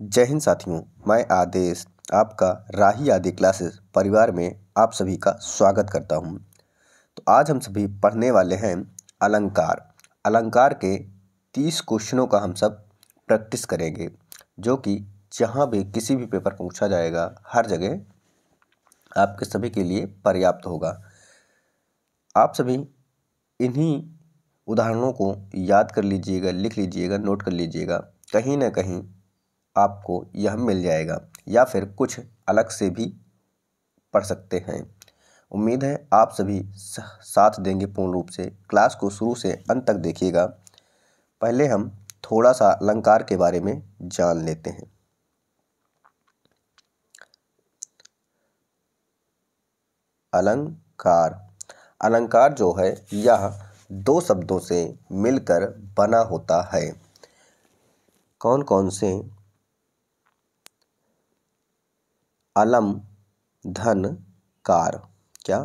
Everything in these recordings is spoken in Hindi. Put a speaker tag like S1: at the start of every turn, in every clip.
S1: जय हिंद साथियों, मैं आदेश आपका राही आदि क्लासेस परिवार में आप सभी का स्वागत करता हूं। तो आज हम सभी पढ़ने वाले हैं अलंकार। अलंकार के 30 क्वेश्चनों का हम सब प्रैक्टिस करेंगे, जो कि जहां भी किसी भी पेपर पूछा जाएगा हर जगह आपके सभी के लिए पर्याप्त होगा। आप सभी इन्हीं उदाहरणों को याद कर लीजिएगा, लिख लीजिएगा, नोट कर लीजिएगा। कहीं ना कहीं आपको यह मिल जाएगा या फिर कुछ अलग से भी पढ़ सकते हैं। उम्मीद है आप सभी साथ देंगे पूर्ण रूप से। क्लास को शुरू से अंत तक देखिएगा। पहले हम थोड़ा सा अलंकार के बारे में जान लेते हैं। अलंकार अलंकार जो है यह दो शब्दों से मिलकर बना होता है। कौन कौन से? अलम धन कार। क्या?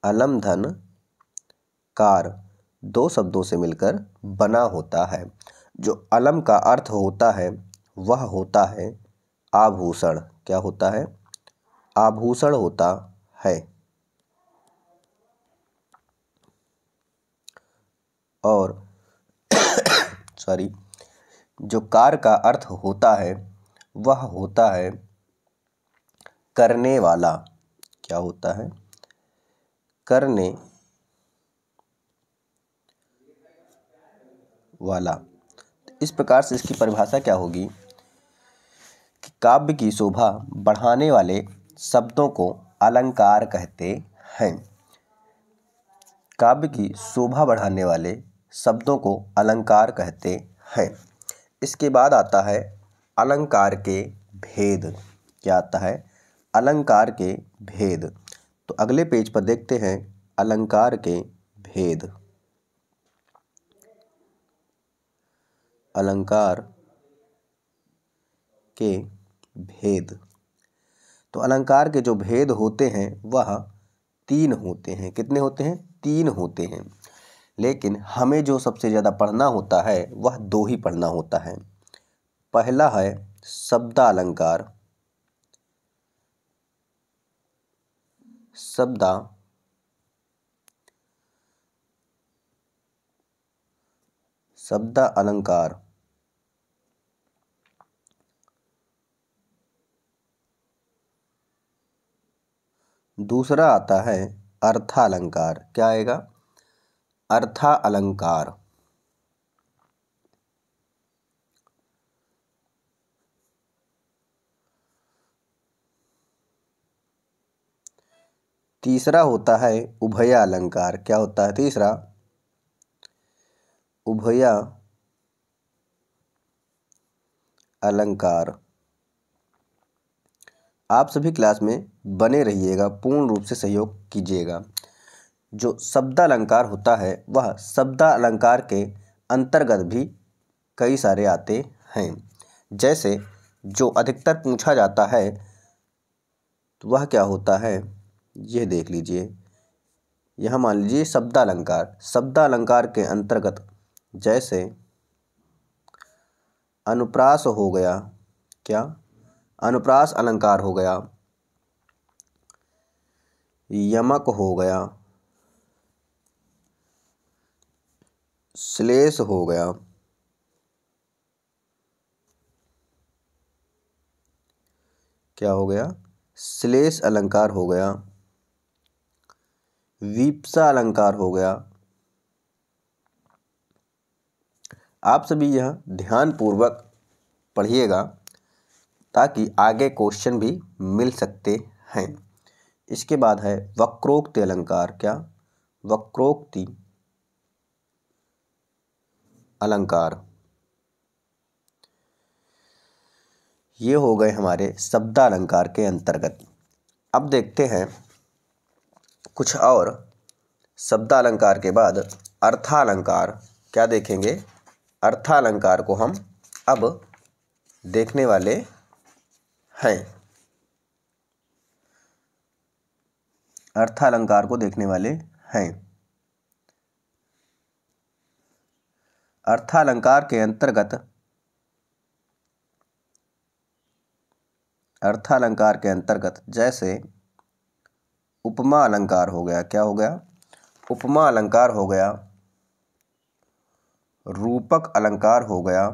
S1: अलम धन कार दो शब्दों से मिलकर बना होता है। जो अलम का अर्थ होता है वह होता है आभूषण। क्या होता है? आभूषण होता है। और सॉरी, जो कार का अर्थ होता है वह होता है करने वाला। क्या होता है? करने वाला। इस प्रकार से इसकी परिभाषा क्या होगी कि काव्य की शोभा बढ़ाने वाले शब्दों को अलंकार कहते हैं। काव्य की शोभा बढ़ाने वाले शब्दों को अलंकार कहते हैं। इसके बाद आता है अलंकार के भेद। क्या आता है? अलंकार के भेद। तो अगले पेज पर देखते हैं अलंकार के भेद। अलंकार के भेद। तो अलंकार के जो भेद होते हैं वह 3 होते हैं। कितने होते हैं? 3 होते हैं। लेकिन हमें जो सबसे ज़्यादा पढ़ना होता है वह 2 ही पढ़ना होता है। पहला है शब्दालंकार। शब्दालंकार। दूसरा आता है अर्थालंकार। क्या आएगा? अर्थालंकार। तीसरा होता है उभयालंकार। क्या होता है तीसरा? उभया अलंकार। आप सभी क्लास में बने रहिएगा, पूर्ण रूप से सहयोग कीजिएगा। जो शब्दालंकार होता है वह शब्दालंकार के अंतर्गत भी कई सारे आते हैं। जैसे जो अधिकतर पूछा जाता है तो वह क्या होता है, यह देख लीजिए। यह मान लीजिए शब्दालंकार। शब्दालंकार के अंतर्गत जैसे अनुप्रास हो गया। क्या? अनुप्रास अलंकार हो गया, यमक हो गया, श्लेष हो गया, क्या हो गया? श्लेष अलंकार हो गया, वीप्सा अलंकार हो गया। आप सभी यह ध्यान पूर्वक पढ़िएगा ताकि आगे क्वेश्चन भी मिल सकते हैं। इसके बाद है वक्रोक्ति अलंकार। क्या? वक्रोक्ति अलंकार। ये हो गए हमारे शब्दालंकार के अंतर्गत। अब देखते हैं कुछ और। शब्दालंकार के बाद अर्थालंकार। क्या देखेंगे? अर्थालंकार को हम अब देखने वाले हैं। अर्थालंकार को देखने वाले हैं। अर्थालंकार के अंतर्गत अर्थालंकार के अंतर्गत जैसे उपमा अलंकार हो गया, क्या हो गया, उपमा अलंकार हो गया, रूपक अलंकार हो गया,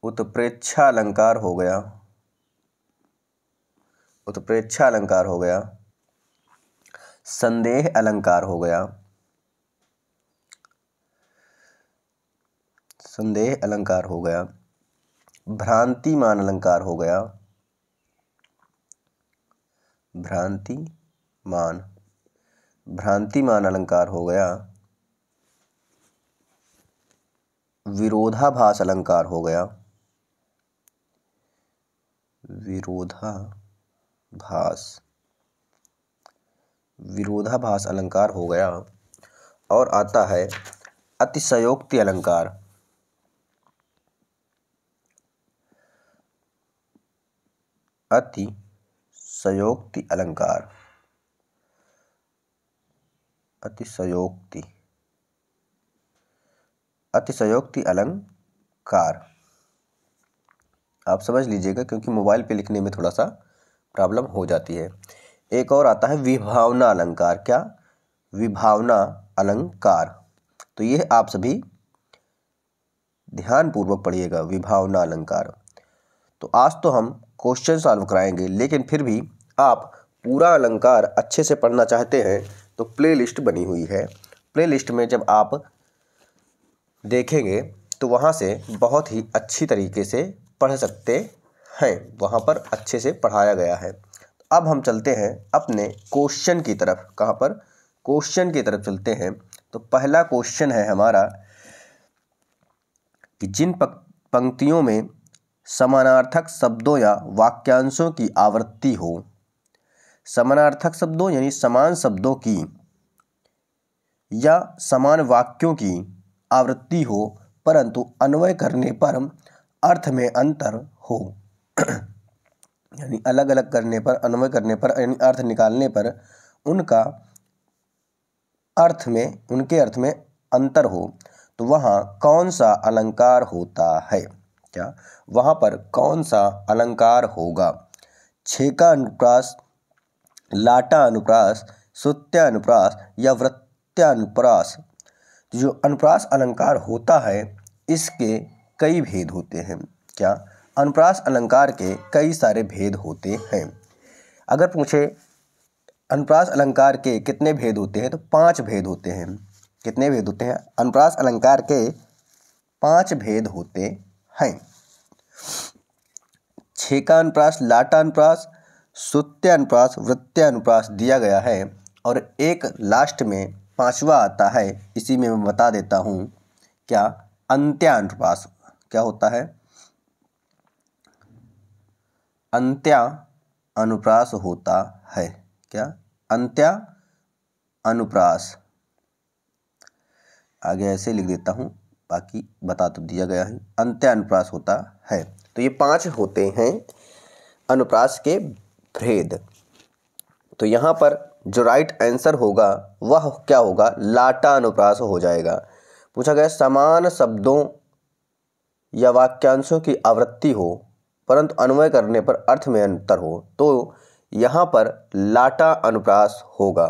S1: उत्प्रेक्षा अलंकार हो गया, उत्प्रेक्षा अलंकार हो गया, संदेह अलंकार हो गया, संदेह अलंकार हो गया, भ्रांतिमान अलंकार हो गया, भ्रांतिमान अलंकार हो गया, विरोधाभास अलंकार हो गया, विरोधाभास अलंकार हो गया। और आता है अतिशयोक्ति अलंकार। अतिशयोक्ति अलंकार, अतिशयोक्ति अलंकार आप समझ लीजिएगा, क्योंकि मोबाइल पे लिखने में थोड़ा सा प्रॉब्लम हो जाती है। एक और आता है विभावना अलंकार। क्या, विभावना अलंकार। तो ये आप सभी ध्यान पूर्वक पढ़िएगा, विभावना अलंकार। तो आज तो हम क्वेश्चन सॉल्व कराएंगे, लेकिन फिर भी आप पूरा अलंकार अच्छे से पढ़ना चाहते हैं तो प्लेलिस्ट बनी हुई है। प्लेलिस्ट में जब आप देखेंगे तो वहाँ से बहुत ही अच्छी तरीके से पढ़ सकते हैं, वहाँ पर अच्छे से पढ़ाया गया है। अब हम चलते हैं अपने क्वेश्चन की तरफ। कहाँ पर, क्वेश्चन की तरफ चलते हैं। तो पहला क्वेश्चन है हमारा कि जिन पंक्तियों में समानार्थक शब्दों या वाक्यांशों की आवृत्ति हो, समानार्थक शब्दों यानी समान शब्दों की या समान वाक्यों की आवृत्ति हो, परंतु अन्वय करने पर अर्थ में अंतर हो यानी अलग अलग करने पर, अन्वय करने पर यानी अर्थ निकालने पर उनका अर्थ में, उनके अर्थ में अंतर हो, तो वहाँ कौन सा अलंकार होता है। क्या, वहाँ पर कौन सा अलंकार होगा। छेका अनुप्रास, लाटा अनुप्रास, सुत्यानुप्रास या वृत्त्यानुप्रास। जो अनुप्रास अलंकार होता है इसके कई भेद होते हैं। क्या, अनुप्रास अलंकार के कई सारे भेद होते हैं। अगर पूछे अनुप्रास अलंकार के कितने भेद होते हैं, तो 5 भेद होते हैं। कितने भेद होते हैं, अनुप्रास अलंकार के 5 भेद होते हैं। छेका अनुप्रास, लाटा अनुप्रास, सुत्यानुप्रास, वृत्त्यानुप्रास दिया गया है। और एक लास्ट में 5वां आता है, इसी में मैं बता देता हूँ। क्या, अंत्यानुप्रास। क्या होता है, अंत्या अनुप्रास होता है। क्या, अंत्या अनुप्रास। आगे ऐसे लिख देता हूँ, बाकी बता तो दिया गया है, अंत्या अनुप्रास होता है। तो ये 5 होते हैं अनुप्रास के भेद। तो यहाँ पर जो राइट आंसर होगा वह क्या होगा, लाटा अनुप्रास हो जाएगा। पूछा गया समान शब्दों या वाक्यांशों की आवृत्ति हो, परंतु अन्वय करने पर अर्थ में अंतर हो, तो यहाँ पर लाटा अनुप्रास होगा।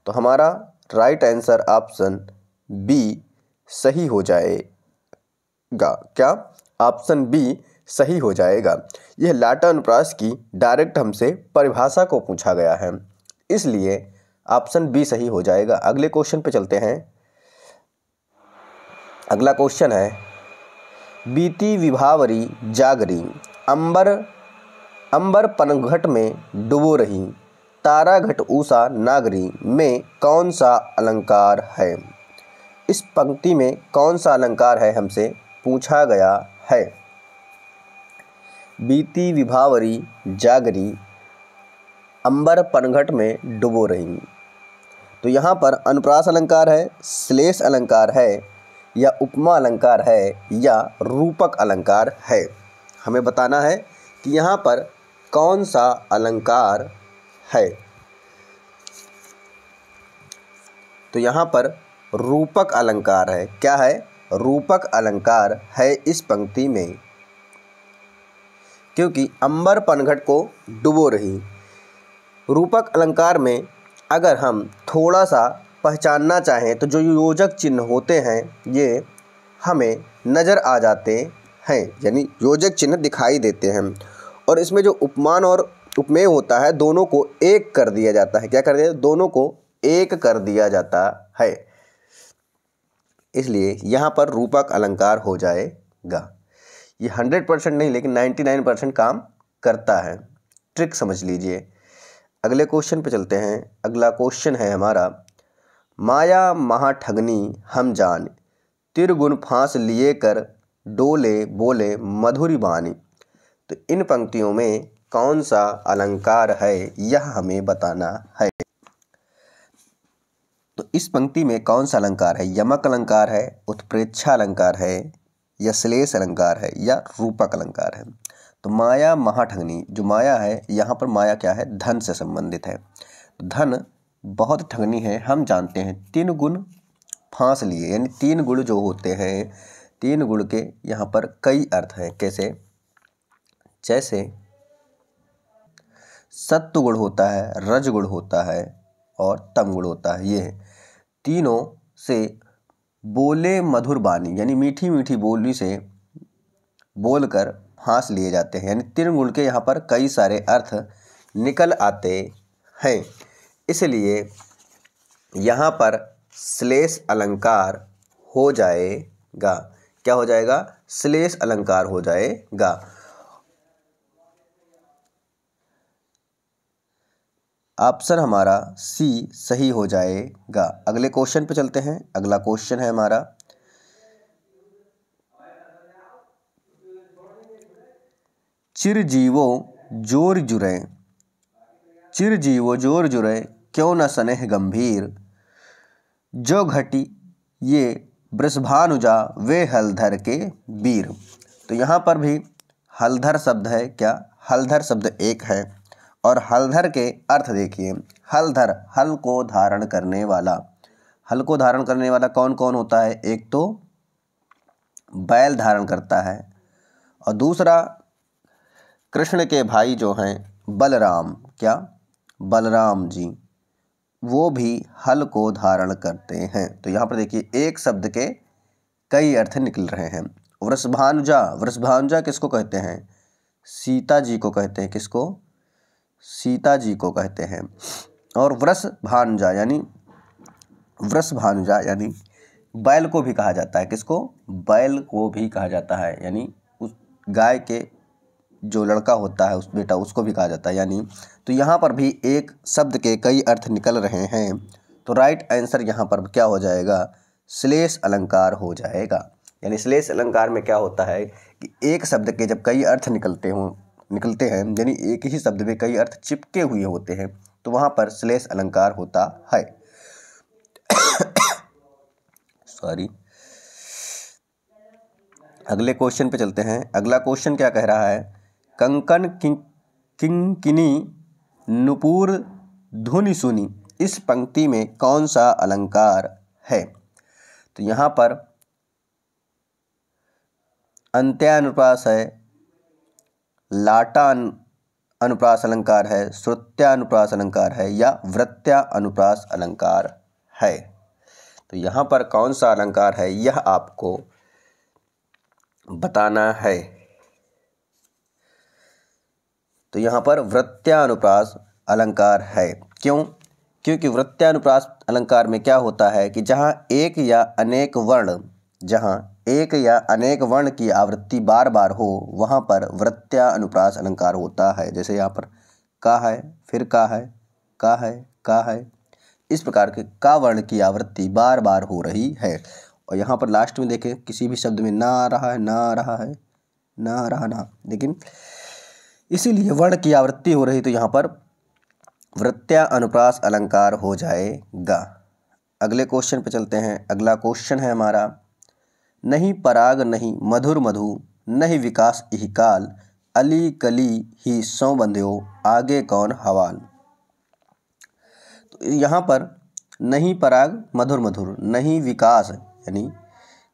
S1: तो हमारा राइट आंसर ऑप्शन बी सही हो जाएगा। क्या, ऑप्शन बी सही हो जाएगा। यह लाटा अनुप्रास की डायरेक्ट हमसे परिभाषा को पूछा गया है, इसलिए ऑप्शन बी सही हो जाएगा। अगले क्वेश्चन पे चलते हैं। अगला क्वेश्चन है, बीती विभावरी जागरी, अंबर पनघट में डुबो रही, तारा घट उषा नागरी में कौन सा अलंकार है। इस पंक्ति में कौन सा अलंकार है हमसे पूछा गया है। बीती विभावरी जागरी, अंबर पनघट में डुबो रही। तो यहाँ पर अनुप्रास अलंकार है, श्लेष अलंकार है, या उपमा अलंकार है, या रूपक अलंकार है। हमें बताना है कि यहाँ पर कौन सा अलंकार है। तो यहाँ पर रूपक अलंकार है। क्या है, रूपक अलंकार है इस पंक्ति में। क्योंकि अंबर पनघट को डुबो रही। रूपक अलंकार में अगर हम थोड़ा सा पहचानना चाहें तो जो योजक चिन्ह होते हैं ये हमें नज़र आ जाते हैं, यानी योजक चिन्ह दिखाई देते हैं। और इसमें जो उपमान और उपमेय होता है दोनों को एक कर दिया जाता है। क्या कर दिया? दोनों को एक कर दिया जाता है। इसलिए यहाँ पर रूपक अलंकार हो जाएगा। ये 100% नहीं लेकिन 99% काम करता है। ट्रिक समझ लीजिए। अगले क्वेश्चन पे चलते हैं। अगला क्वेश्चन है हमारा, माया महाठगनी हम जान, तिरगुन फांस लिए कर डोले बोले मधुरी बानी। तो इन पंक्तियों में कौन सा अलंकार है यह हमें बताना है। तो इस पंक्ति में कौन सा अलंकार है? यमक अलंकार है, उत्प्रेक्षा अलंकार है, या श्लेष अलंकार है, या रूपक अलंकार है। तो माया महाठगनी, जो माया है यहाँ पर माया क्या है? धन से संबंधित है। धन बहुत ठगनी है हम जानते हैं। 3 गुण फांस लिए, यानी 3 गुण जो होते हैं, 3 गुण के यहाँ पर कई अर्थ हैं। कैसे? जैसे सत्व गुण होता है, रज गुण होता है और तम गुण होता है। ये तीनों से बोले मधुर बानी, यानी मीठी मीठी बोली से बोलकर फांस लिए जाते हैं। यानी 3 गुण के यहाँ पर कई सारे अर्थ निकल आते हैं। इसलिए यहाँ पर श्लेष अलंकार हो जाएगा। क्या हो जाएगा? श्लेष अलंकार हो जाएगा। ऑप्शन हमारा सी सही हो जाएगा। अगले क्वेश्चन पे चलते हैं। अगला क्वेश्चन है हमारा, चिरजीवो जोर जुरे, चिरजीवो जोर जुरे क्यों न स्नेह गंभीर, जो घटी ये वृषभानुजा वे हलधर के वीर। तो यहाँ पर भी हलधर शब्द है। क्या? हलधर शब्द एक है। और हलधर के अर्थ देखिए। हलधर, हल को धारण करने वाला। हल को धारण करने वाला कौन कौन होता है? एक तो बैल धारण करता है, और दूसरा कृष्ण के भाई जो हैं बलराम, क्या? बलराम जी, वो भी हल को धारण करते हैं। तो यहाँ पर देखिए एक शब्द के कई अर्थ निकल रहे हैं। वृषभानुजा, वृषभानुजा किसको कहते हैं? सीता जी को कहते हैं। किसको? सीता जी को कहते हैं। और वृषभानुजा यानी बैल को भी कहा जाता है। किसको? बैल को भी कहा जाता है। यानी उस गाय के जो लड़का होता है, उस बेटा, उसको भी कहा जाता है। यानी तो यहाँ पर भी एक शब्द के कई अर्थ निकल रहे हैं। तो राइट आंसर यहाँ पर क्या हो जाएगा? श्लेष अलंकार हो जाएगा। यानी श्लेष अलंकार में क्या होता है कि एक शब्द के जब कई अर्थ निकलते हैं, यानी एक ही शब्द में कई अर्थ चिपके हुए होते हैं, तो वहाँ पर श्लेष अलंकार होता है। सॉरी। अगले क्वेश्चन पे चलते हैं। अगला क्वेश्चन क्या कह रहा है? कंकन किंकिनी नुपुर धुनि सुनी, इस पंक्ति में कौन सा अलंकार है? तो यहाँ पर अंत्यानुप्रास है, लाटा अनुप्रास अलंकार है, श्रुत्यानुप्रास अलंकार है, या वृत्त्यानुप्रास अलंकार है। तो यहाँ पर कौन सा अलंकार है यह आपको बताना है। तो यहाँ पर वृत्त्यानुप्रास अलंकार है। क्यों? क्योंकि वृत्त्यानुप्रास अलंकार में क्या होता है कि जहाँ एक या अनेक वर्ण की आवृत्ति बार बार हो, वहाँ पर वृत्त्यानुप्रास अलंकार होता है। जैसे यहाँ पर का है, फिर का है, का है, का है, इस प्रकार के का वर्ण की आवृत्ति बार बार हो रही है। और यहाँ पर लास्ट में देखें, किसी भी शब्द में ना आ रहा है, ना आ रहा है, ना आ रहा ना, लेकिन इसीलिए वर्ण की आवृत्ति हो रही, तो यहाँ पर वृत्त्यानुप्रास अलंकार हो जाएगा। अगले क्वेश्चन पे चलते हैं। अगला क्वेश्चन है हमारा, नहीं पराग नहीं मधुर मधु, नहीं विकास इहि काल, अली कली ही सौ बंध्यो, आगे कौन हवाल। तो यहाँ पर नहीं पराग मधुर मधुर, नहीं विकास यानी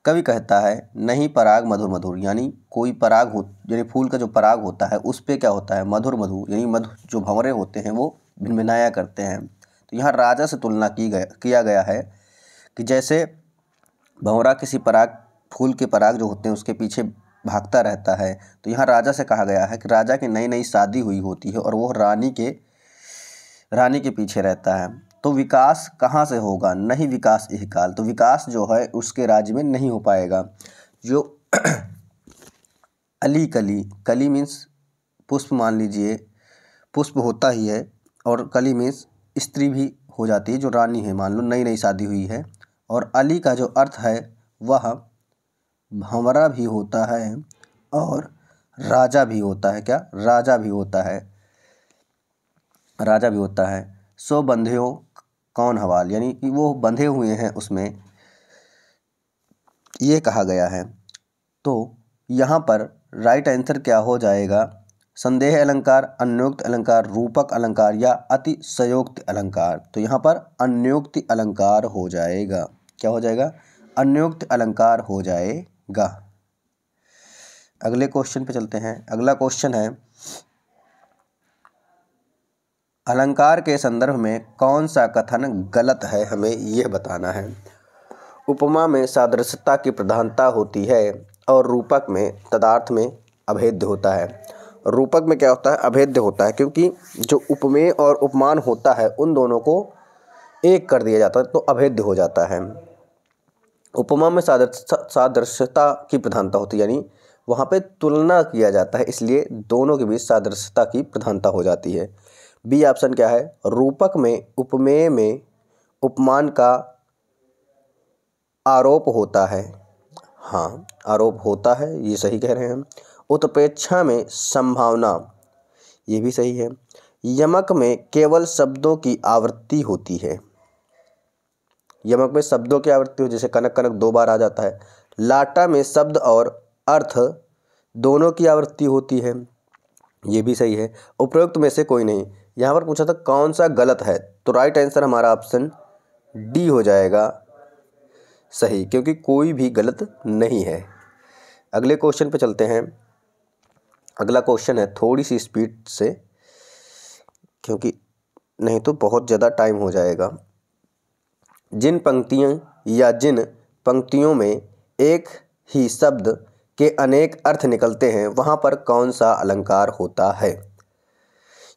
S1: कवि कहता है नहीं पराग मधुर मधुर, यानी कोई पराग हो, यानी फूल का जो पराग होता है उस पे क्या होता है, मधुर मधुर, यानी मधु जो भंवरे होते हैं वो भिनभिनाया करते हैं। तो यहाँ राजा से तुलना किया गया है कि जैसे भंवरा किसी पराग, फूल के पराग जो होते हैं उसके पीछे भागता रहता है, तो यहाँ राजा से कहा गया है कि राजा की नई नई शादी हुई होती है और वो रानी के पीछे रहता है। तो विकास कहाँ से होगा, नहीं विकास इह काल, तो विकास जो है उसके राज्य में नहीं हो पाएगा। जो अली कली, कली मीन्स पुष्प, मान लीजिए पुष्प होता ही है, और कली मीन्स स्त्री भी हो जाती है जो रानी है, मान लो नई नई शादी हुई है। और अली का जो अर्थ है वह भंवरा भी होता है और राजा भी होता है। क्या, राजा भी होता है, राजा भी होता है। सो बंध्यो कौन हवाल, यानी कि वो बंधे हुए हैं उसमें, ये कहा गया है। तो यहाँ पर राइट आंसर क्या हो जाएगा, संदेह अलंकार, अन्योक्त अलंकार, रूपक अलंकार या अतिशयोक्ति अलंकार। तो यहाँ पर अन्योक्ति अलंकार हो जाएगा। क्या हो जाएगा, अन्योक्त अलंकार हो जाएगा। अगले क्वेश्चन पे चलते हैं। अगला क्वेश्चन है, अलंकार के संदर्भ में कौन सा कथन गलत है, हमें यह बताना है। उपमा में सादृश्यता की प्रधानता होती है और रूपक में तदार्थ में अभेद्य होता है। रूपक में क्या होता है, अभेद्य होता है, क्योंकि जो उपमेय और उपमान होता है उन दोनों को एक कर दिया जाता है तो अभेद्य हो जाता है। उपमा में सादृश्यता की प्रधानता होती है, यानी वहाँ पे तुलना किया जाता है, इसलिए दोनों के बीच सादृश्यता की प्रधानता हो जाती है। बी ऑप्शन क्या है, रूपक में उपमेय में उपमान का आरोप होता है। हाँ, आरोप होता है, ये सही कह रहे हैं हम। उत्प्रेक्षा में संभावना, ये भी सही है। यमक में केवल शब्दों की आवृत्ति होती है, यमक में शब्दों की आवृत्ति हो, जैसे कनक कनक 2 बार आ जाता है। लाटा में शब्द और अर्थ दोनों की आवृत्ति होती है, ये भी सही है। उपरोक्त में से कोई नहीं। यहाँ पर पूछा था कौन सा गलत है, तो राइट आंसर हमारा ऑप्शन डी हो जाएगा सही, क्योंकि कोई भी गलत नहीं है। अगले क्वेश्चन पे चलते हैं। अगला क्वेश्चन है, थोड़ी सी स्पीड से, क्योंकि नहीं तो बहुत ज़्यादा टाइम हो जाएगा। जिन पंक्तियाँ या जिन पंक्तियों में एक ही शब्द के अनेक अर्थ निकलते हैं वहाँ पर कौन सा अलंकार होता है,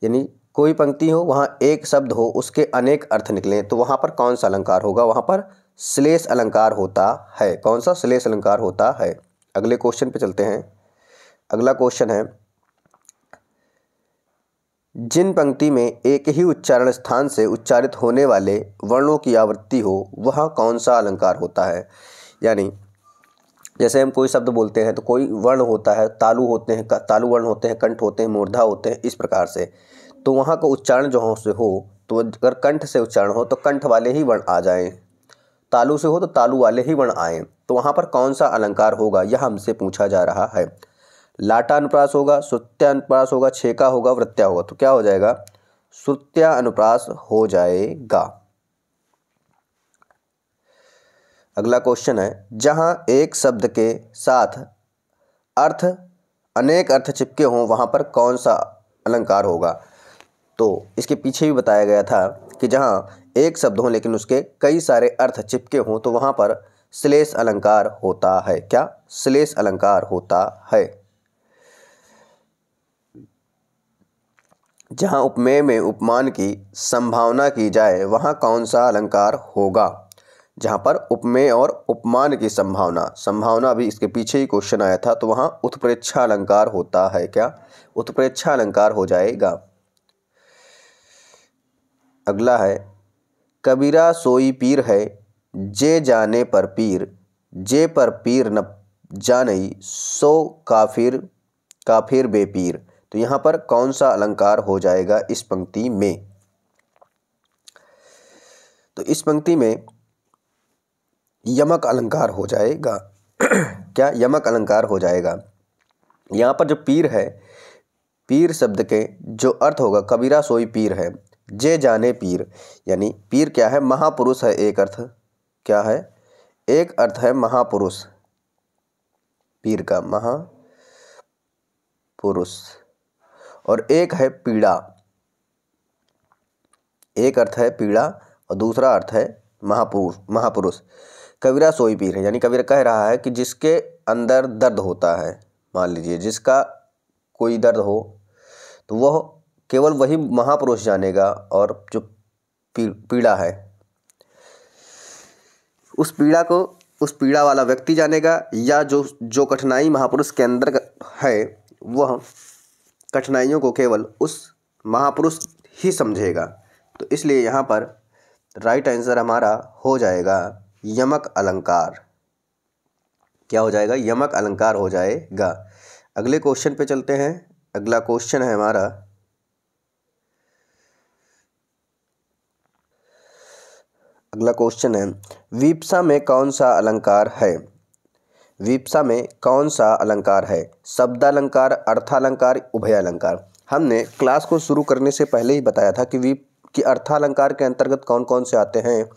S1: यानी कोई पंक्ति हो वहाँ एक शब्द हो उसके अनेक अर्थ निकलें तो वहाँ पर कौन सा अलंकार होगा, वहाँ पर श्लेष अलंकार होता है। कौन सा, श्लेष अलंकार होता है। अगले क्वेश्चन पे चलते हैं। अगला क्वेश्चन है, जिन पंक्ति में एक ही उच्चारण स्थान से उच्चारित होने वाले वर्णों की आवृत्ति हो वह कौन सा अलंकार होता है। यानी जैसे हम कोई शब्द बोलते हैं तो कोई वर्ण होता है, तालु होते हैं, तालु वर्ण होते हैं, कंठ होते हैं, मूर्धा होते हैं, इस प्रकार से। तो वहाँ का उच्चारण जो हो तो अगर कंठ से उच्चारण हो तो कंठ वाले ही वर्ण आ जाएं, तालु से हो तो तालु वाले ही वर्ण आएँ, तो वहाँ पर कौन सा अलंकार होगा, यह हमसे पूछा जा रहा है। लाटा अनुप्रास होगा, श्रुत्या अनुप्रास होगा, छेका होगा, वृत्या होगा। तो क्या हो जाएगा, श्रुत्या अनुप्रास हो जाएगा। अगला क्वेश्चन है, जहां एक शब्द के साथ अर्थ अनेक अर्थ चिपके हों वहां पर कौन सा अलंकार होगा। तो इसके पीछे भी बताया गया था कि जहां एक शब्द हो लेकिन उसके कई सारे अर्थ चिपके हों तो वहां पर श्लेष अलंकार होता है। क्या, श्लेष अलंकार होता है। जहाँ उपमेय में उपमान की संभावना की जाए वहाँ कौन सा अलंकार होगा। जहाँ पर उपमेय और उपमान की संभावना अभी इसके पीछे ही क्वेश्चन आया था, तो वहाँ उत्प्रेक्षा अलंकार होता है। क्या, उत्प्रेक्षा अलंकार हो जाएगा। अगला है, कबीरा सोई पीर है जे जाने पर पीर, जे पर पीर न जानई सो काफिर बेपीर। तो यहाँ पर कौन सा अलंकार हो जाएगा इस पंक्ति में। तो इस पंक्ति में यमक अलंकार हो जाएगा। क्या, यमक अलंकार हो जाएगा। यहाँ पर जो पीर है, पीर शब्द के जो अर्थ होगा, कबीरा सोई पीर है, जे जाने पीर, यानी पीर क्या है, महापुरुष है। एक अर्थ क्या है, एक अर्थ है महापुरुष, वीर का, महापुरुष। और एक है पीड़ा, एक अर्थ है पीड़ा और दूसरा अर्थ है महापुरुष। कबीरा सोई पीर है, यानी कबीर कह रहा है कि जिसके अंदर दर्द होता है, मान लीजिए जिसका कोई दर्द हो तो वह केवल वही महापुरुष जानेगा, और जो पीड़ा है उस पीड़ा वाला व्यक्ति जानेगा, या जो कठिनाई महापुरुष के अंदर है वह कठिनाइयों को केवल उस महापुरुष ही समझेगा। तो इसलिए यहाँ पर राइट आंसर हमारा हो जाएगा यमक अलंकार। क्या हो जाएगा? यमक अलंकार हो जाएगा। अगले क्वेश्चन पे चलते हैं। अगला क्वेश्चन है हमारा, अगला क्वेश्चन है वीप्सा में कौन सा अलंकार है? वीप्सा में कौन सा अलंकार है? शब्दालंकार, अर्थालंकार, उभयालंकार। हमने क्लास को शुरू करने से पहले ही बताया था कि अर्थालंकार के अंतर्गत कौन कौन से आते हैं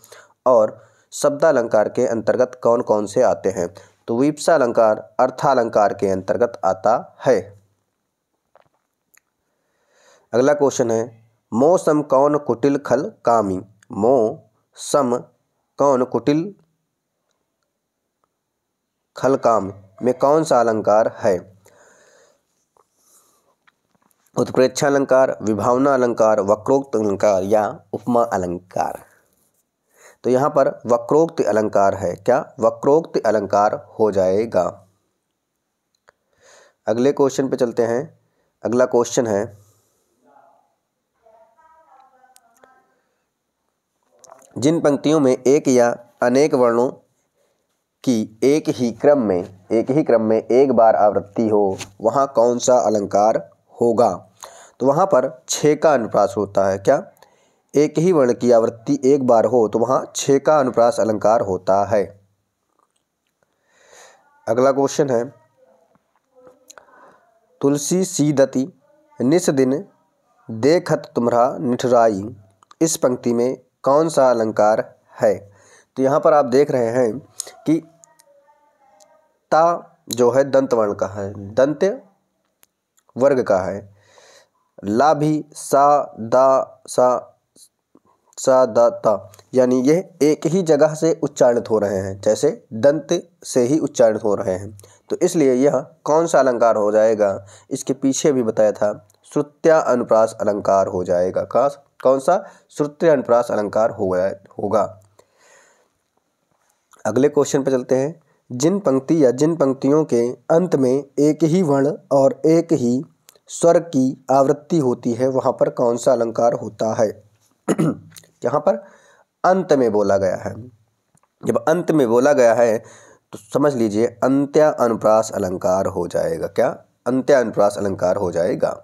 S1: और शब्दालंकार के अंतर्गत कौन कौन से आते हैं। तो वीप्सा अलंकार अर्थालंकार के अंतर्गत आता है। अगला क्वेश्चन है मो सम कौन कुटिल खल कामी। मो सम कौन कुटिल खल काम में कौन सा अलंकार है? उत्प्रेक्षा अलंकार, विभावना अलंकार, वक्रोक्त अलंकार या उपमा अलंकार। तो यहाँ पर वक्रोक्त अलंकार है। क्या? वक्रोक्त अलंकार हो जाएगा। अगले क्वेश्चन पे चलते हैं। अगला क्वेश्चन है जिन पंक्तियों में एक या अनेक वर्णों की एक ही क्रम में एक बार आवृत्ति हो वहाँ कौन सा अलंकार होगा? तो वहाँ पर 6 का अनुप्रास होता है। क्या? एक ही वर्ण की आवृत्ति एक बार हो तो वहाँ 6 का अनुप्रास अलंकार होता है। अगला क्वेश्चन है तुलसी सीदति निस दिन देखत तुम्हरा निठुराई। इस पंक्ति में कौन सा अलंकार है? तो यहाँ पर आप देख रहे हैं कि ता जो है दंत वर्ण का है, दंत वर्ग का है। ला भी सा दा ता, यानी यह एक ही जगह से उच्चारित हो रहे हैं, जैसे दंत से ही उच्चारित हो रहे हैं। तो इसलिए यह कौन सा अलंकार हो जाएगा? इसके पीछे भी बताया था, श्रुत्या अनुप्रास अलंकार हो जाएगा। कौन सा? श्रुत्या अनुप्रास अलंकार होगा। अगले क्वेश्चन पे चलते हैं। जिन पंक्ति या जिन पंक्तियों के अंत में एक ही वर्ण और एक ही स्वर की आवृत्ति होती है वहाँ पर कौन सा अलंकार होता है? यहाँ पर अंत में बोला गया है। जब अंत में बोला गया है तो समझ लीजिए अंत्या अनुप्रास अलंकार हो जाएगा। क्या? अंत्या अनुप्रास अलंकार हो जाएगा।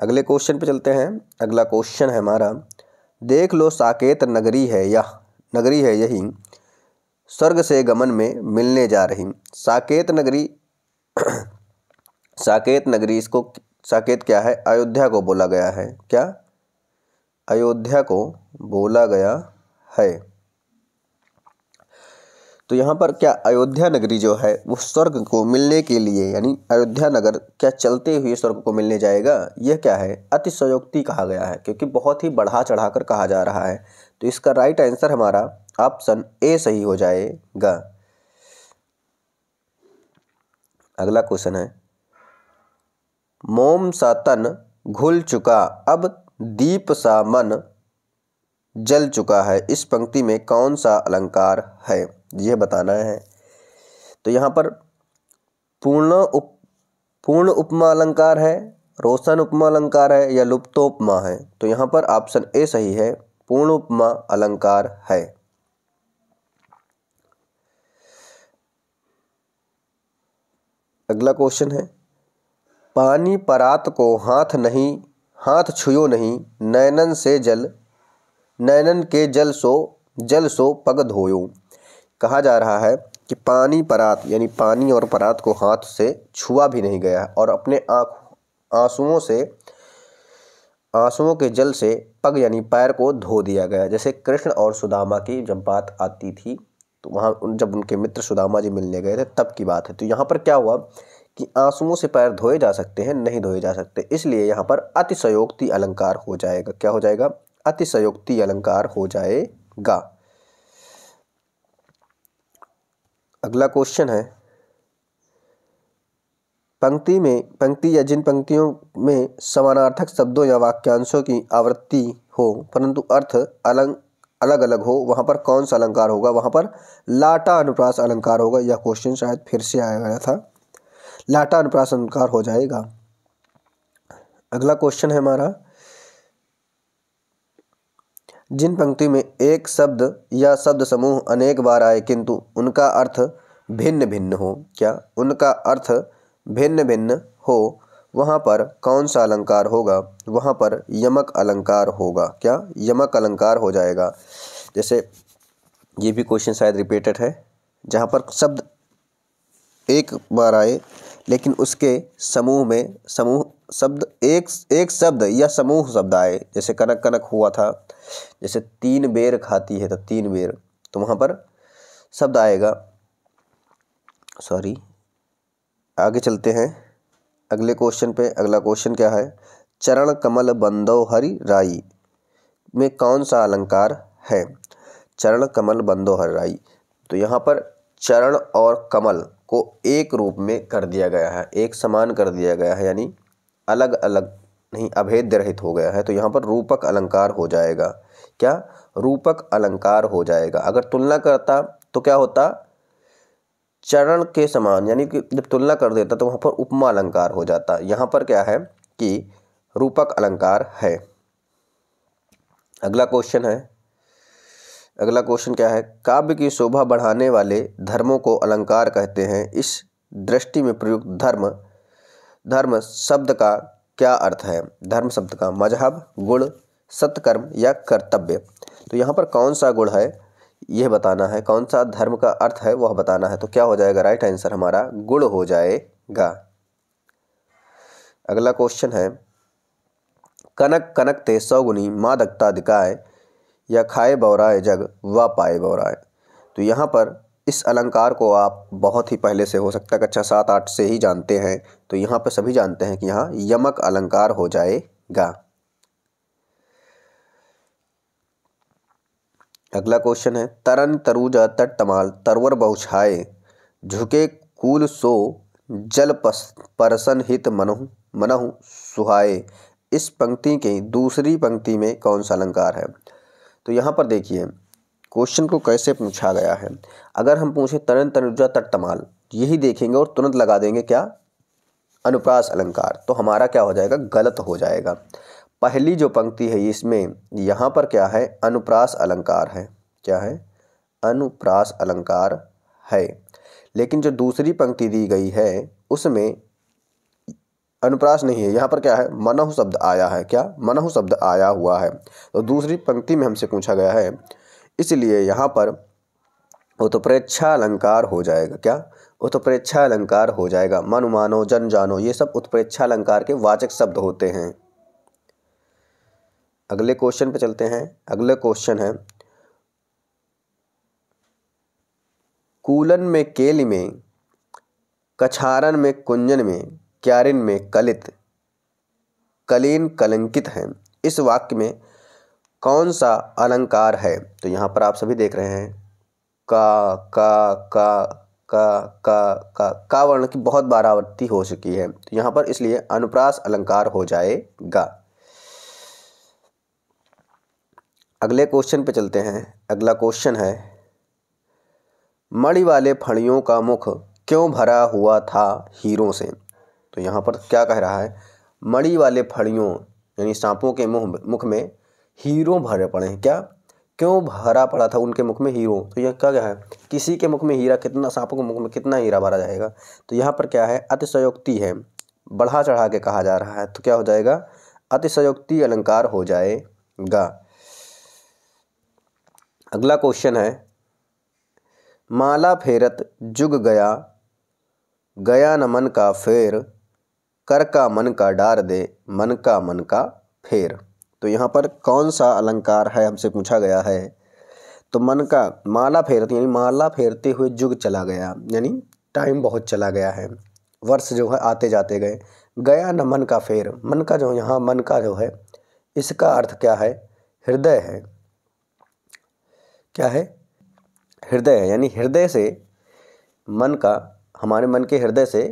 S1: अगले क्वेश्चन पे चलते हैं। अगला क्वेश्चन है हमारा देख लो साकेत नगरी है यही स्वर्ग से गमन में मिलने जा रही। साकेत नगरी इसको साकेत क्या है? अयोध्या को बोला गया है। क्या? अयोध्या को बोला गया है। तो यहाँ पर क्या अयोध्या नगरी जो है वो स्वर्ग को मिलने के लिए, यानी अयोध्या नगर क्या चलते हुए स्वर्ग को मिलने जाएगा? यह क्या है? अतिशयोक्ति कहा गया है, क्योंकि बहुत ही बढ़ा चढ़ाकर कहा जा रहा है। तो इसका राइट आंसर हमारा ऑप्शन ए सही हो जाएगा। अगला क्वेश्चन है मोम सा तन घुल चुका अब दीप सा मन जल चुका है। इस पंक्ति में कौन सा अलंकार है? यह बताना है। तो यहाँ पर पूर्ण उपमा अलंकार है, रोशन उपमा अलंकार है या लुप्तोपमा है? तो यहाँ पर ऑप्शन ए सही है, पूर्ण उपमा अलंकार है। अगला क्वेश्चन है पानी परात को हाथ छुयो नहीं नैनन के जल सो पग धोयो। कहा जा रहा है कि पानी परात यानी पानी और परात को हाथ से छुआ भी नहीं गया और अपने आंसुओं के जल से पग यानी पैर को धो दिया गया। जैसे कृष्ण और सुदामा की जब बात आती थी तो वहाँ जब उनके मित्र सुदामा जी मिलने गए थे तब की बात है। तो यहाँ पर क्या हुआ कि आंसुओं से पैर धोए जा सकते हैं, नहीं धोए जा सकते, इसलिए यहाँ पर अतिशयोक्ति अलंकार हो जाएगा। क्या हो जाएगा? अतिशयोक्ति अलंकार हो जाएगा। अगला क्वेश्चन है, पंक्ति या जिन पंक्तियों में समानार्थक शब्दों या वाक्यांशों की आवृत्ति हो परंतु अर्थ अलग अलग हो, वहां पर कौन सा अलंकार होगा? वहां पर लाटा अनुप्रास अलंकार होगा। यह क्वेश्चन शायद फिर से आया गया था। लाटा अनुप्रास अलंकार हो जाएगा। अगला क्वेश्चन है हमारा, जिन पंक्ति में एक शब्द या शब्द समूह अनेक बार आए किंतु उनका अर्थ भिन्न भिन्न हो, क्या उनका अर्थ भिन्न भिन्न हो, वहाँ पर कौन सा अलंकार होगा? वहाँ पर यमक अलंकार होगा। क्या? यमक अलंकार हो जाएगा। जैसे ये भी क्वेश्चन शायद रिपीटेड है, जहाँ पर शब्द एक बार आए लेकिन उसके समूह में शब्द एक शब्द या समूह शब्द आए, जैसे कनक कनक हुआ था, जैसे 3 बेर खाती है तो 3 बेर, तो वहाँ पर शब्द आएगा। सॉरी, आगे चलते हैं अगले क्वेश्चन पे। अगला क्वेश्चन क्या है? चरण कमल बंदो हरि राई में कौन सा अलंकार है? चरण कमल बंदो हरि राई, तो यहाँ पर चरण और कमल को एक रूप में कर दिया गया है, एक समान कर दिया गया है, यानी अलग अलग नहीं, अभेद्य रहित हो गया है। तो यहाँ पर रूपक अलंकार हो जाएगा। क्या? रूपक अलंकार हो जाएगा। अगर तुलना करता तो क्या होता? चरण के समान, यानी कि जब तुलना कर देता तो वहाँ पर उपमा अलंकार हो जाता। यहाँ पर क्या है कि रूपक अलंकार है। अगला क्वेश्चन क्या है? काव्य की शोभा बढ़ाने वाले धर्मों को अलंकार कहते हैं। इस दृष्टि में प्रयुक्त धर्म शब्द का क्या अर्थ है? धर्म शब्द का मजहब, गुण, सत्कर्म या कर्तव्य। तो यहाँ पर कौन सा गुण है यह बताना है, कौन सा धर्म का अर्थ है वह बताना है। तो क्या हो जाएगा? राइट आंसर हमारा गुण हो जाएगा। अगला क्वेश्चन है, कनक कनक ते 100 गुनी मादकता दिखाए या खाए बौराए जग व पाए बौराए। तो यहाँ पर इस अलंकार को आप बहुत ही पहले से, हो सकता है कक्षा 7-8 से ही जानते हैं। तो यहाँ पर सभी जानते हैं कि यहाँ यमक अलंकार हो जाएगा। अगला क्वेश्चन है, तरन तरुजा तट तमाल तरवर बहुछाए झुके कूल सो जल परसन हित मनहु सुहाए। इस पंक्ति के दूसरी पंक्ति में कौन सा अलंकार है? तो यहाँ पर देखिए क्वेश्चन को कैसे पूछा गया है। अगर हम पूछे तरन तनुजा तट तमाल, यही देखेंगे और तुरंत लगा देंगे क्या? अनुप्रास अलंकार, तो हमारा क्या हो जाएगा? गलत हो जाएगा। पहली जो पंक्ति है इसमें, यहाँ पर क्या है? अनुप्रास अलंकार है। क्या है? अनुप्रास अलंकार है। लेकिन जो दूसरी पंक्ति दी गई है उसमें अनुप्रास नहीं है। यहाँ पर क्या है? मनहु शब्द आया है। क्या? मनहु शब्द आया हुआ है। तो दूसरी पंक्ति में हमसे पूछा गया है, इसलिए यहाँ पर उत्प्रेक्षा अलंकार हो जाएगा। क्या? उत्प्रेक्षा अलंकार हो जाएगा। मनु मानो, जन जानो, ये सब उत्प्रेक्षा अलंकार के वाचक शब्द होते हैं। अगले क्वेश्चन पे चलते हैं। अगले क्वेश्चन है, कूलन में केल में, कछारन में कुंजन में, क्यारिन में कलित, कलीन कलंकित हैं। इस वाक्य में कौन सा अलंकार है? तो यहाँ पर आप सभी देख रहे हैं का वर्ण की बहुत बार आवृत्ति हो चुकी है। तो यहाँ पर इसलिए अनुप्रास अलंकार हो जाएगा। अगले क्वेश्चन पे चलते हैं। अगला क्वेश्चन है, मणि वाले फणियों का मुख क्यों भरा हुआ था हीरों से? तो यहाँ पर क्या कह रहा है? मणि वाले फणियों यानी सांपों के मुख में हीरो भरे पड़े हैं। क्या? क्यों भरा पड़ा था उनके मुख में हीरो? तो यह क्या है? किसी के मुख में हीरा, कितना सांपों के मुख में कितना हीरा भरा जाएगा? तो यहाँ पर क्या है? अतिशयोक्ति है, बढ़ा चढ़ा के कहा जा रहा है। तो क्या हो जाएगा? अतिशयोक्ति अलंकार हो जाएगा। अगला क्वेश्चन है, माला फेरत जुग गया, गया न मन का फेर, कर का मन का डार दे, मन का फेर। तो यहाँ पर कौन सा अलंकार है हमसे पूछा गया है। तो मन का माला फेरते यानी माला फेरते हुए युग चला गया, यानी टाइम बहुत चला गया है, वर्ष जो है आते जाते गए। गया न मन का फेर, मन का जो यहाँ मन का जो है इसका अर्थ क्या है? हृदय है। क्या है? हृदय है, यानी हृदय से मन का, हमारे मन के हृदय से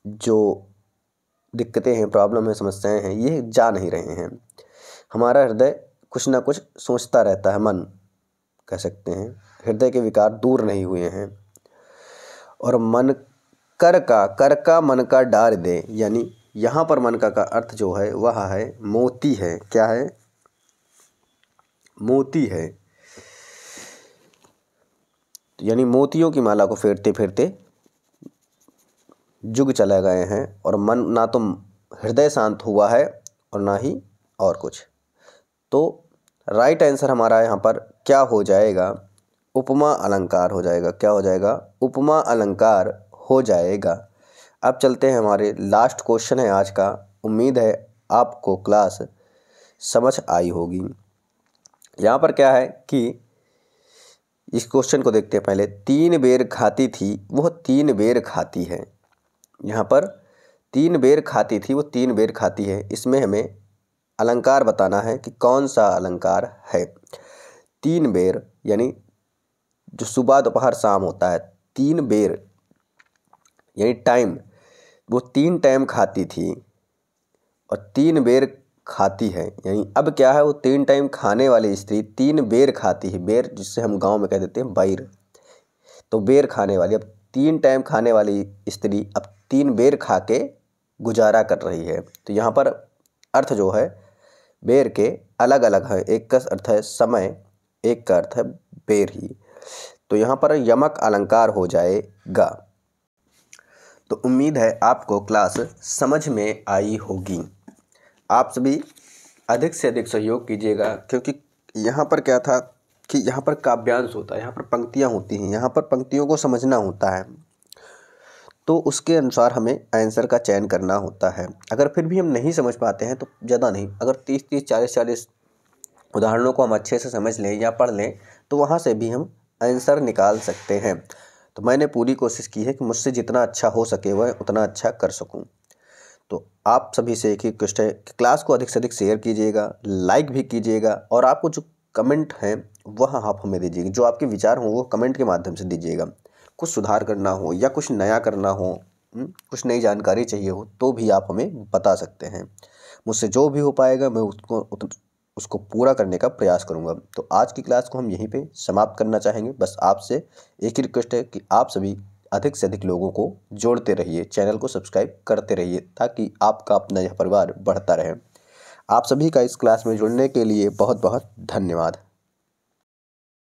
S1: जो दिक्कतें हैं, प्रॉब्लम है, समस्याएं हैं, ये जा नहीं रहे हैं। हमारा हृदय कुछ ना कुछ सोचता रहता है, मन कह सकते हैं, हृदय के विकार दूर नहीं हुए हैं। और मन कर का मन का डार दे, यानी यहाँ पर मन का अर्थ जो है वह है मोती है। क्या है? मोती है, यानी मोतियों की माला को फेरते फेरते जुग चले गए हैं और मन ना तो हृदय शांत हुआ है और ना ही और कुछ। तो राइट आंसर हमारा यहाँ पर क्या हो जाएगा? उपमा अलंकार हो जाएगा। क्या हो जाएगा? उपमा अलंकार हो जाएगा। अब चलते हैं, हमारे लास्ट क्वेश्चन है आज का। उम्मीद है आपको क्लास समझ आई होगी। यहाँ पर क्या है कि इस क्वेश्चन को देखते हैं पहले। 3 बेर खाती थी वह 3 बेर खाती है। यहाँ पर 3 बेर खाती थी वो 3 बेर खाती है। इसमें हमें अलंकार बताना है कि कौन सा अलंकार है। 3 बेर यानी जो सुबह दोपहर शाम होता है, 3 बेर यानी टाइम, वो 3 टाइम खाती थी और 3 बेर खाती है। यानी अब क्या है, वो 3 टाइम खाने वाली स्त्री 3 बेर खाती है। बेर जिससे हम गांव में कह देते हैं बैर, तो बेर खाने वाली, अब 3 टाइम खाने वाली स्त्री अब 3 बेर खा के गुजारा कर रही है। तो यहाँ पर अर्थ जो है बेर के अलग अलग है। एक का अर्थ है समय, एक का अर्थ है बेर ही। तो यहाँ पर यमक अलंकार हो जाएगा। तो उम्मीद है आपको क्लास समझ में आई होगी। आप सभी अधिक से अधिक सहयोग कीजिएगा, क्योंकि यहाँ पर क्या था कि यहाँ पर काव्यांश होता है, यहाँ पर पंक्तियाँ होती हैं, यहाँ पर पंक्तियों को समझना होता है, तो उसके अनुसार हमें आंसर का चयन करना होता है। अगर फिर भी हम नहीं समझ पाते हैं तो ज़्यादा नहीं, अगर 30-30, 40-40 उदाहरणों को हम अच्छे से समझ लें या पढ़ लें तो वहाँ से भी हम आंसर निकाल सकते हैं। तो मैंने पूरी कोशिश की है कि मुझसे जितना अच्छा हो सके वह उतना अच्छा कर सकूं। तो आप सभी से एक ही रिक्वेस्ट है कि क्लास को अधिक से अधिक शेयर कीजिएगा, लाइक भी कीजिएगा, और आपको जो कमेंट हैं वह आप हमें दीजिएगा। जो आपके विचार हों वो कमेंट के माध्यम से दीजिएगा। कुछ सुधार करना हो या कुछ नया करना हो, कुछ नई जानकारी चाहिए हो तो भी आप हमें बता सकते हैं। मुझसे जो भी हो पाएगा मैं उसको पूरा करने का प्रयास करूंगा। तो आज की क्लास को हम यहीं पे समाप्त करना चाहेंगे। बस आपसे एक ही रिक्वेस्ट है कि आप सभी अधिक से अधिक लोगों को जोड़ते रहिए, चैनल को सब्सक्राइब करते रहिए, ताकि आपका अपना यह परिवार बढ़ता रहे। आप सभी का इस क्लास में जुड़ने के लिए बहुत बहुत धन्यवाद।